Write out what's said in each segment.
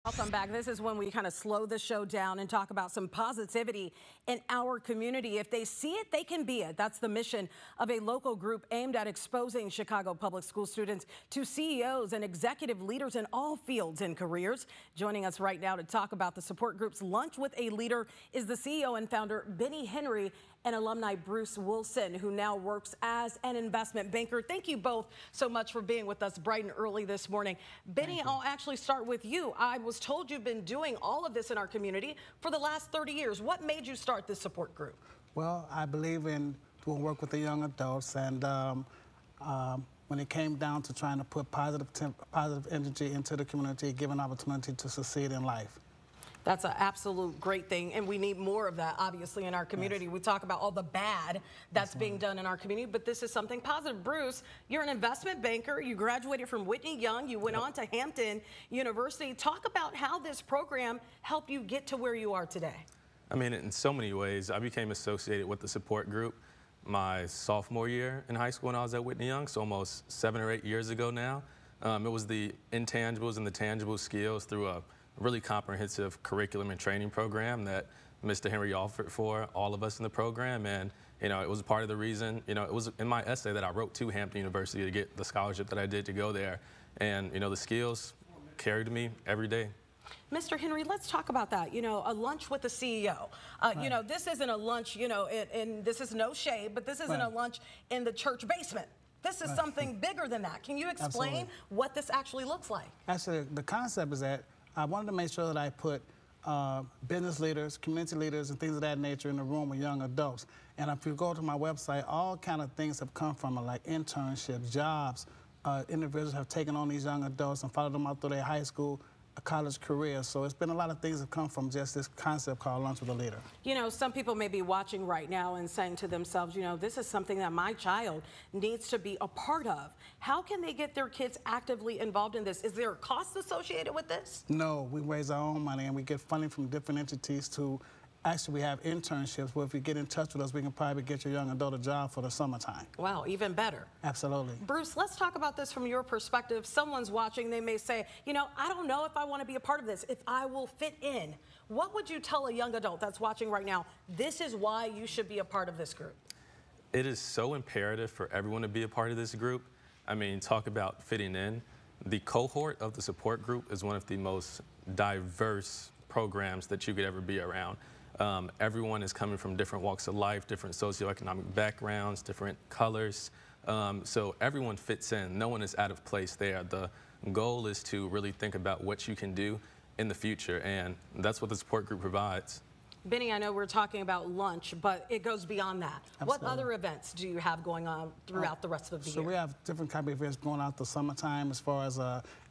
Welcome back. This is when we kind of slow the show down and talk about some positivity in our community. If they see it, they can be it. That's the mission of a local group aimed at exposing Chicago public school students to CEOs and executive leaders in all fields and careers. Joining us right now to talk about the support group's Lunch with a Leader is the CEO and founder, Bennie Henry, and alumni Bruce Wilson, who now works as an investment banker. Thank you both so much for being with us bright and early this morning. Bennie, I'll actually start with you. I was told you've been doing all of this in our community for the last 30 years. What made you start this support group? Well, I believe in doing work with the young adults, and when it came down to trying to put positive energy into the community, give an opportunity to succeed in life. That's an absolute great thing, and we need more of that, obviously, in our community. Yes. We talk about all the bad that's being done in our community, but this is something positive. Bruce, you're an investment banker. You graduated from Whitney Young. You went on to Hampton University. Talk about how this program helped you get to where you are today. I mean, in so many ways. I became associated with the support group my sophomore year in high school when I was at Whitney Young, so almost 7 or 8 years ago now. It was the intangibles and the tangible skills through a really comprehensive curriculum and training program that Mr. Henry offered for all of us in the program, and it was part of the reason. It was in my essay that I wrote to Hampton University to get the scholarship that I did to go there, and the skills carried me every day. Mr. Henry, let's talk about that. A lunch with the CEO. Right. This isn't a lunch, and this is no shade, but this isn't a lunch in the church basement. This is something bigger than that. Can you explain what this actually looks like? Actually, the concept is that I wanted to make sure that I put business leaders, community leaders, and things of that nature in the room with young adults. And if you go to my website, all kind of things have come from it, like internships, jobs. Individuals have taken on these young adults and followed them out through their high school, college career. So it's been a lot of things that come from just this concept called Lunch with a Leader. Some people may be watching right now and saying to themselves, this is something that my child needs to be a part of. How can they get their kids actively involved in this? Is there a cost associated with this? No, we raise our own money and we get funding from different entities to actually, we have internships where if you get in touch with us, we can probably get your young adult a job for the summertime. Wow, even better. Absolutely. Bruce, let's talk about this from your perspective. Someone's watching, they may say, I don't know if I want to be a part of this, if I will fit in. What would you tell a young adult that's watching right now? This is why you should be a part of this group. It is so imperative for everyone to be a part of this group. I mean, talk about fitting in. The cohort of the support group is one of the most diverse programs that you could ever be around. Everyone is coming from different walks of life, different socioeconomic backgrounds, different colors. So everyone fits in. No one is out of place there. The goal is to really think about what you can do in the future, and that's what the support group provides. Bennie, I know we're talking about lunch, but it goes beyond that. Absolutely. What other events do you have going on throughout the rest of the year? So we have different kind of events going out the summertime as far as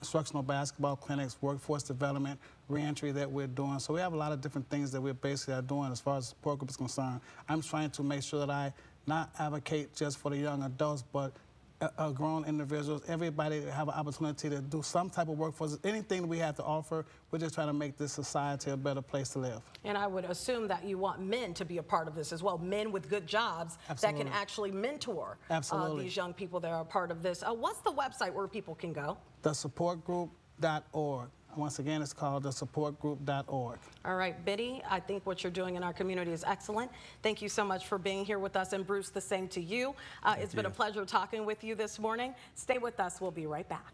instructional basketball clinics, workforce development, reentry that we're doing. So we have a lot of different things that we're basically doing as far as the support group is concerned. I'm trying to make sure that I not advocate just for the young adults, but grown individuals, everybody have an opportunity to do some type of work for us. Anything that we have to offer, we're just trying to make this society a better place to live. And I would assume that you want men to be a part of this as well, men with good jobs that can actually mentor these young people that are a part of this. What's the website where people can go? thesupportgroup.org. Once again, it's called thesupportgroup.org. All right, Bennie, I think what you're doing in our community is excellent. Thank you so much for being here with us. And Bruce, the same to you. It's been a pleasure talking with you this morning. Stay with us. We'll be right back.